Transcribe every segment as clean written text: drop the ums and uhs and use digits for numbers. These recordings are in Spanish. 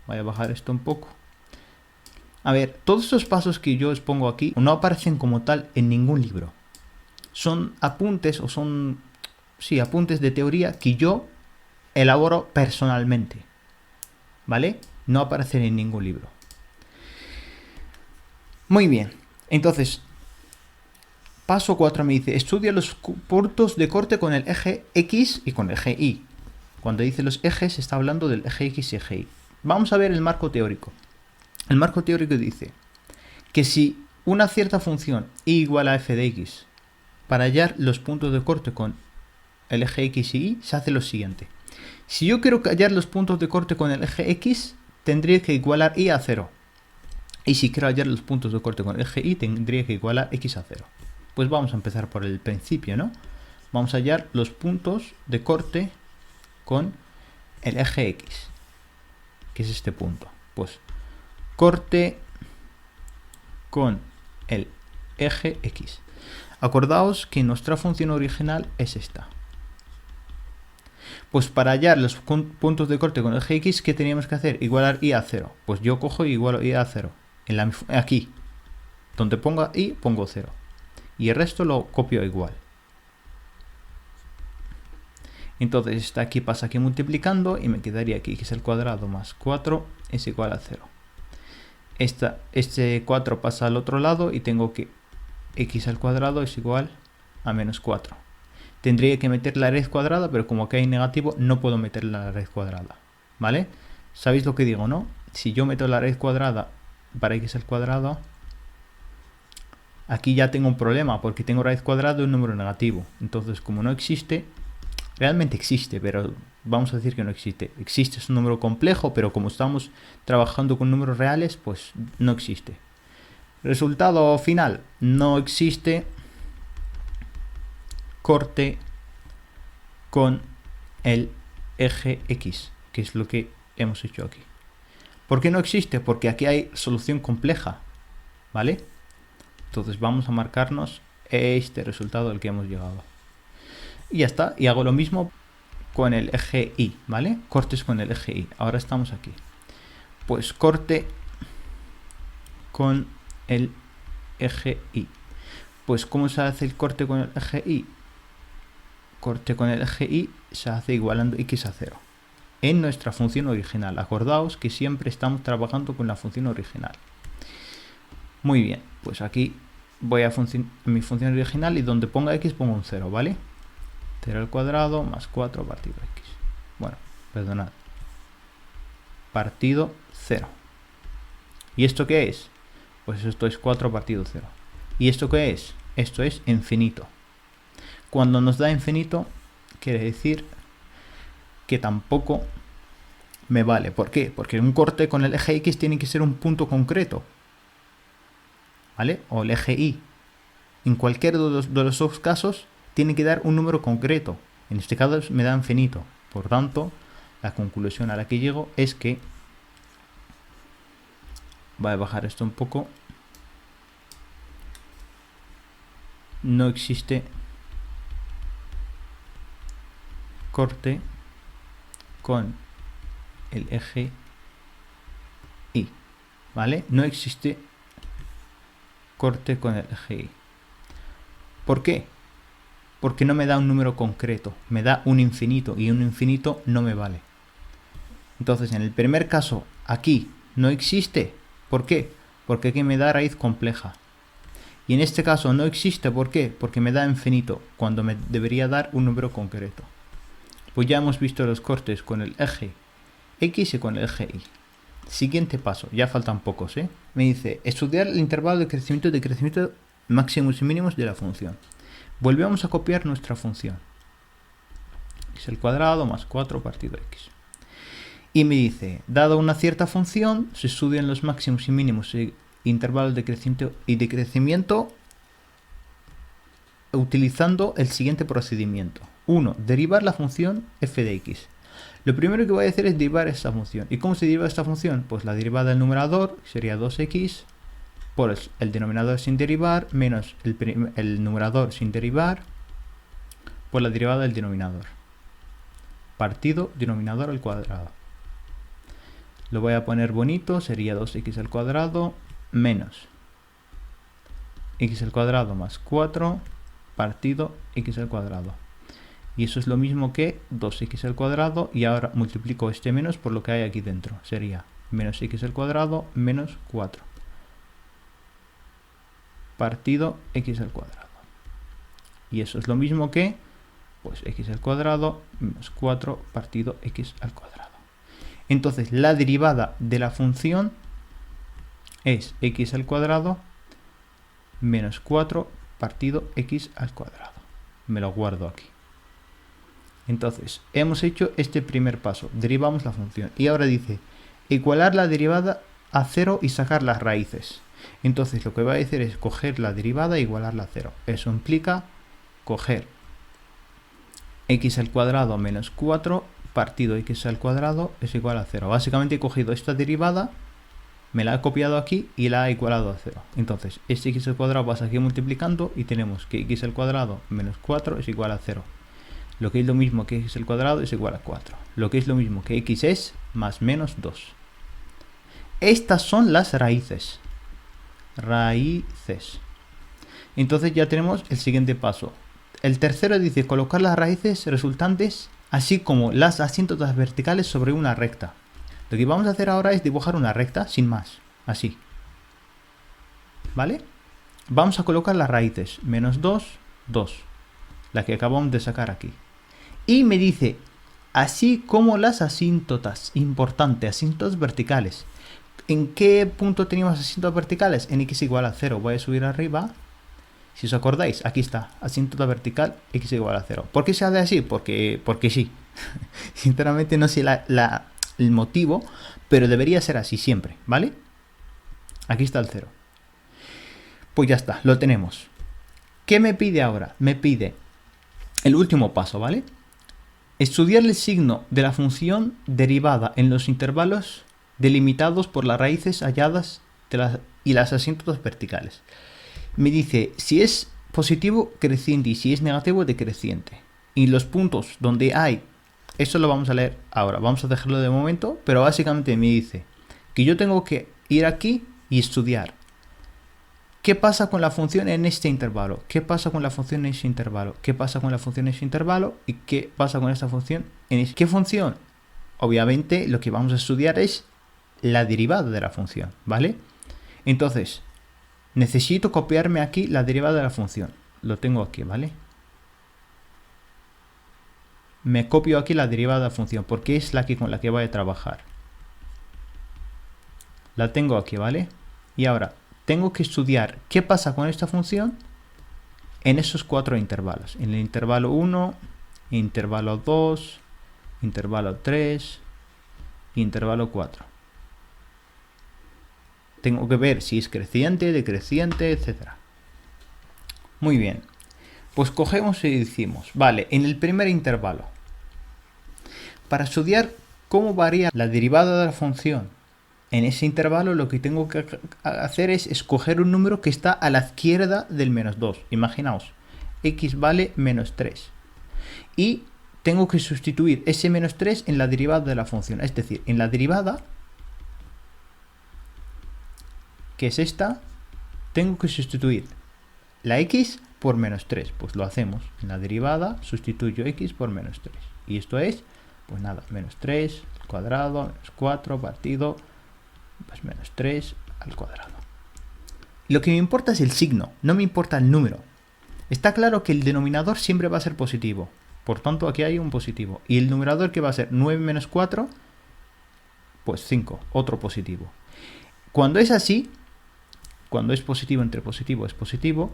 Voy a bajar esto un poco. A ver, todos estos pasos que yo os pongo aquí no aparecen como tal en ningún libro. Son apuntes o son, sí, apuntes de teoría que yo elaboro personalmente. ¿Vale? No aparecen en ningún libro. Muy bien. Entonces, paso 4 me dice, estudia los puntos de corte con el eje X y con el eje Y. Cuando dice los ejes, está hablando del eje X y eje Y. Vamos a ver el marco teórico. El marco teórico dice que si una cierta función y igual a f de x, para hallar los puntos de corte con el eje X y Y, se hace lo siguiente. Si yo quiero hallar los puntos de corte con el eje X, tendría que igualar Y a 0. Y si quiero hallar los puntos de corte con el eje Y, tendría que igualar X a 0. Pues vamos a empezar por el principio, ¿no? Vamos a hallar los puntos de corte con el eje X, que es este punto. Pues corte con el eje X. Acordaos que nuestra función original es esta. Pues para hallar los puntos de corte con el eje X, ¿qué teníamos que hacer? Igualar Y a 0. Pues yo cojo y igualo Y a 0. Aquí, donde ponga Y, pongo 0. Y el resto lo copio igual. Entonces está aquí, pasa aquí multiplicando y me quedaría aquí x al cuadrado más 4 es igual a 0. Este 4 pasa al otro lado y tengo que x al cuadrado es igual a menos 4. Tendría que meter la raíz cuadrada, pero como aquí hay negativo, no puedo meter la raíz cuadrada. ¿Vale? ¿Sabéis lo que digo, no? Si yo meto la raíz cuadrada para x al cuadrado, aquí ya tengo un problema, porque tengo raíz cuadrada de un número negativo. Entonces, como no existe, realmente existe, pero vamos a decir que no existe. Existe, es un número complejo, pero como estamos trabajando con números reales, pues no existe. Resultado final, no existe corte con el eje X, que es lo que hemos hecho aquí. ¿Por qué no existe? Porque aquí hay solución compleja, ¿vale? Entonces vamos a marcarnos este resultado al que hemos llegado. Y ya está, y hago lo mismo con el eje Y, ¿vale? Cortes con el eje Y. Ahora estamos aquí. Pues corte con el eje Y. Pues ¿cómo se hace el corte con el eje Y? Corte con el eje Y se hace igualando x a 0 en nuestra función original. Acordaos que siempre estamos trabajando con la función original. Muy bien, pues aquí voy a mi función original y donde ponga x pongo un 0, ¿vale? 0 al cuadrado más 4 partido x. Bueno, perdonad. Partido 0. ¿Y esto qué es? Pues esto es 4 partido 0. ¿Y esto qué es? Esto es infinito. Cuando nos da infinito, quiere decir que tampoco me vale. ¿Por qué? Porque un corte con el eje X tiene que ser un punto concreto, ¿vale? O el eje Y. En cualquiera de los dos casos, tiene que dar un número concreto. En este caso me da infinito. Por tanto, la conclusión a la que llego es que... Voy a bajar esto un poco. No existe corte con el eje Y, ¿vale? No existe corte con el eje Y. ¿Por qué? Porque no me da un número concreto, me da un infinito y un infinito no me vale. Entonces, en el primer caso, aquí no existe. ¿Por qué? Porque aquí me da raíz compleja. Y en este caso no existe, ¿por qué? Porque me da infinito, cuando me debería dar un número concreto. Pues ya hemos visto los cortes con el eje X y con el eje Y. Siguiente paso, ya faltan pocos, ¿eh? Me dice, estudiar el intervalo de crecimiento máximos y mínimos de la función. Volvemos a copiar nuestra función. X al cuadrado más 4 partido X. Y me dice, dado una cierta función, se estudian los máximos y mínimos intervalos de crecimiento y decrecimiento utilizando el siguiente procedimiento. 1. Derivar la función f de x. Lo primero que voy a hacer es derivar esta función. ¿Y cómo se deriva esta función? Pues la derivada del numerador sería 2x por el denominador sin derivar menos el numerador sin derivar por la derivada del denominador. Partido denominador al cuadrado. Lo voy a poner bonito, sería 2x al cuadrado menos x al cuadrado más 4 partido x al cuadrado. Y eso es lo mismo que 2x al cuadrado, y ahora multiplico este menos por lo que hay aquí dentro. Sería menos x al cuadrado menos 4 partido x al cuadrado. Y eso es lo mismo que pues x al cuadrado menos 4 partido x al cuadrado. Entonces la derivada de la función es x al cuadrado menos 4 partido x al cuadrado. Me lo guardo aquí. Entonces hemos hecho este primer paso, derivamos la función, y ahora dice igualar la derivada a 0 y sacar las raíces. Entonces lo que va a decir es coger la derivada e igualarla a 0. Eso implica coger x al cuadrado menos 4 partido x al cuadrado es igual a 0. Básicamente he cogido esta derivada, me la he copiado aquí y la he igualado a 0. Entonces este x al cuadrado pasa aquí multiplicando y tenemos que x al cuadrado menos 4 es igual a 0. Lo que es lo mismo que x al cuadrado es igual a 4. Lo que es lo mismo que x es más menos 2. Estas son las raíces. Raíces. Entonces ya tenemos el siguiente paso. El tercero dice colocar las raíces resultantes así como las asíntotas verticales sobre una recta. Lo que vamos a hacer ahora es dibujar una recta sin más. Así. ¿Vale? Vamos a colocar las raíces. Menos 2, 2. La que acabamos de sacar aquí. Y me dice, así como las asíntotas, importante, asíntotas verticales. ¿En qué punto teníamos asíntotas verticales? En x igual a 0. Voy a subir arriba. Si os acordáis, aquí está, asíntota vertical, x igual a 0. ¿Por qué se hace así? Porque sí. Sinceramente no sé el motivo, pero debería ser así siempre, ¿vale? Aquí está el 0. Pues ya está, lo tenemos. ¿Qué me pide ahora? Me pide el último paso, ¿vale? Estudiar el signo de la función derivada en los intervalos delimitados por las raíces halladas y las asíntotas verticales. Me dice si es positivo, creciente, y si es negativo, decreciente. Y los puntos donde hay, eso lo vamos a leer ahora, vamos a dejarlo de momento, pero básicamente me dice que yo tengo que ir aquí y estudiar qué pasa con la función en este intervalo, qué pasa con la función en ese intervalo, qué pasa con la función en ese intervalo y qué pasa con esta función en ese. ¿Qué función? Obviamente lo que vamos a estudiar es la derivada de la función, ¿vale? Entonces necesito copiarme aquí la derivada de la función. Lo tengo aquí, ¿vale? Me copio aquí la derivada de la función porque es la que con la que voy a trabajar. La tengo aquí, ¿vale? Y ahora tengo que estudiar qué pasa con esta función en esos 4 intervalos. En el intervalo 1, intervalo 2, intervalo 3, intervalo 4. Tengo que ver si es creciente, decreciente, etc. Muy bien. Pues cogemos y decimos, vale, en el primer intervalo, para estudiar cómo varía la derivada de la función en ese intervalo, lo que tengo que hacer es escoger un número que está a la izquierda del menos 2. Imaginaos, x vale menos 3. Y tengo que sustituir ese menos 3 en la derivada de la función. Es decir, en la derivada, que es esta, tengo que sustituir la x por menos 3. Pues lo hacemos. En la derivada sustituyo x por menos 3. Y esto es, pues nada, menos 3 al cuadrado, menos 4 partido, pues menos 3 al cuadrado. Lo que me importa es el signo, no me importa el número. Está claro que el denominador siempre va a ser positivo. Por tanto, aquí hay un positivo. Y el numerador, que va a ser 9 menos 4, pues 5, otro positivo. Cuando es así, cuando es positivo entre positivo es positivo,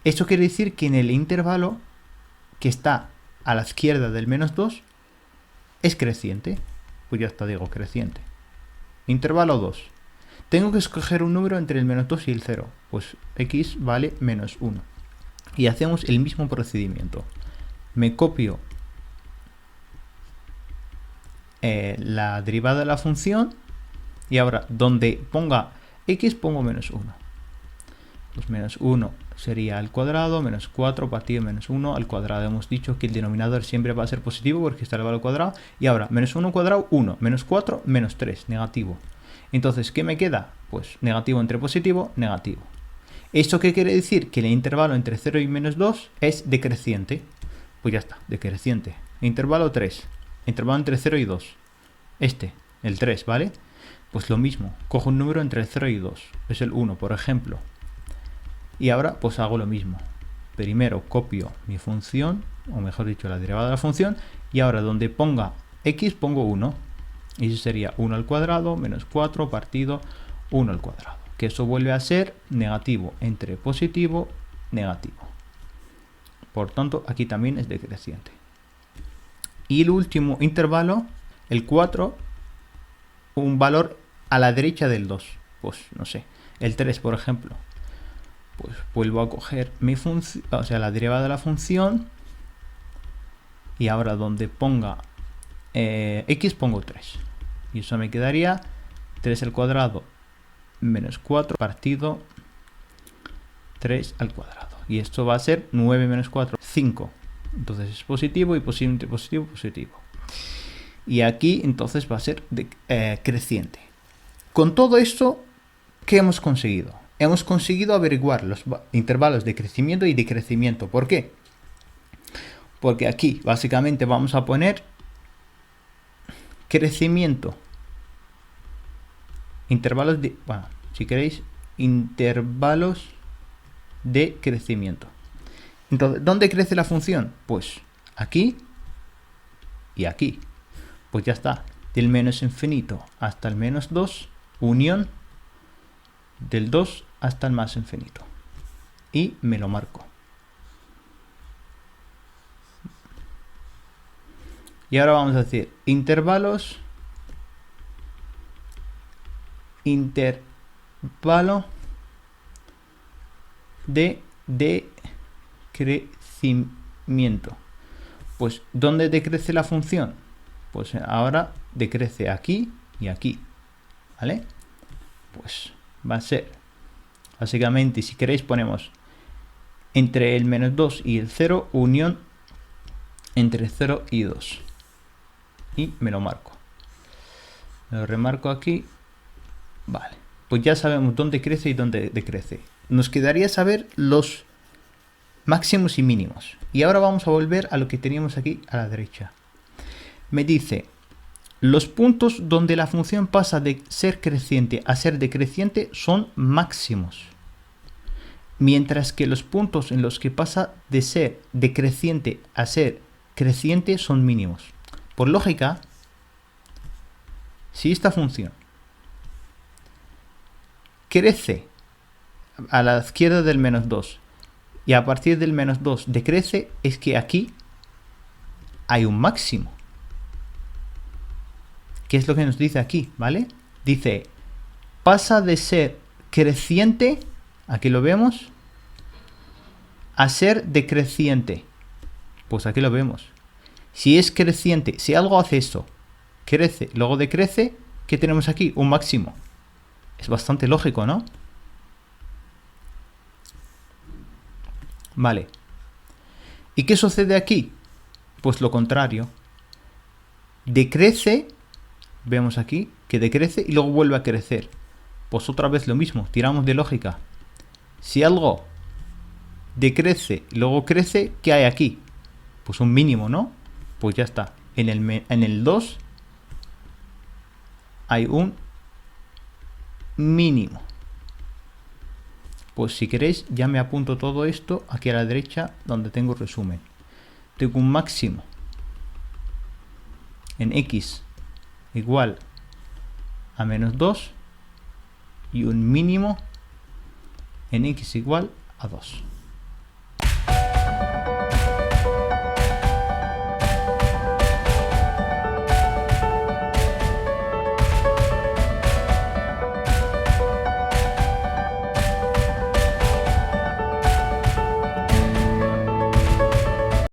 esto quiere decir que en el intervalo que está a la izquierda del menos 2 es creciente. Pues ya está, digo creciente. Intervalo 2. Tengo que escoger un número entre el menos 2 y el 0. Pues x vale menos 1. Y hacemos el mismo procedimiento. Me copio la derivada de la función. Y ahora, donde ponga x, pongo menos 1. Pues menos 1 sería al cuadrado menos 4 partido menos 1 al cuadrado. Hemos dicho que el denominador siempre va a ser positivo porque está elevado al cuadrado. Y ahora, menos 1 cuadrado, 1, menos 4, menos 3, negativo. Entonces, ¿qué me queda? Pues negativo entre positivo, negativo. ¿Esto qué quiere decir? Que el intervalo entre 0 y menos 2 es decreciente. Pues ya está, decreciente. Intervalo 3, intervalo entre 0 y 2. El 3, ¿vale? Pues lo mismo, cojo un número entre el 0 y 2. Es el 1, por ejemplo. Y ahora pues hago lo mismo. Primero copio mi función, o mejor dicho la derivada de la función, y ahora donde ponga x pongo 1. Y eso sería 1 al cuadrado menos 4 partido 1 al cuadrado. Que eso vuelve a ser negativo entre positivo, negativo. Por tanto, aquí también es decreciente. Y el último intervalo, el 4, un valor a la derecha del 2. Pues no sé, el 3 por ejemplo. Pues vuelvo a coger mi función, o sea, la derivada de la función. Y ahora donde ponga x pongo 3. Y eso me quedaría 3 al cuadrado menos 4 partido 3 al cuadrado. Y esto va a ser 9 menos 4, 5. Entonces es positivo y positivo, positivo, positivo. Y aquí entonces va a ser creciente. Con todo esto, ¿qué hemos conseguido? Hemos conseguido averiguar los intervalos de crecimiento y decrecimiento. ¿Por qué? Porque aquí básicamente vamos a poner crecimiento. Intervalos de, bueno, si queréis, intervalos de crecimiento. Entonces, ¿dónde crece la función? Pues aquí y aquí. Pues ya está. Del menos infinito hasta el menos 2, unión del 2 hasta el más infinito. Y me lo marco. Y ahora vamos a decir intervalo de decrecimiento. Pues ¿dónde decrece la función? Pues ahora decrece aquí y aquí, ¿vale? Pues va a ser, básicamente, si queréis ponemos entre el menos 2 y el 0, unión entre 0 y 2. Y me lo marco. Me lo remarco aquí. Vale, pues ya sabemos dónde crece y dónde decrece. Nos quedaría saber los máximos y mínimos. Y ahora vamos a volver a lo que teníamos aquí a la derecha. Me dice, los puntos donde la función pasa de ser creciente a ser decreciente son máximos. Mientras que los puntos en los que pasa de ser decreciente a ser creciente son mínimos. Por lógica, si esta función crece a la izquierda del menos 2 y a partir del menos 2 decrece, es que aquí hay un máximo. ¿Qué es lo que nos dice aquí? ¿Vale? Dice, pasa de ser creciente, aquí lo vemos, a ser decreciente. Pues aquí lo vemos. Si es creciente, si algo hace eso, crece, luego decrece, ¿qué tenemos aquí? Un máximo. Es bastante lógico, ¿no? Vale. ¿Y qué sucede aquí? Pues lo contrario. Decrece, vemos aquí que decrece y luego vuelve a crecer. Pues otra vez lo mismo, tiramos de lógica. Si algo decrece y luego crece, ¿qué hay aquí? Pues un mínimo, ¿no? Pues ya está. En el 2 hay un mínimo. Pues si queréis ya me apunto todo esto aquí a la derecha donde tengo resumen. Tengo un máximo en x igual a menos 2 y un mínimo en x igual a 2.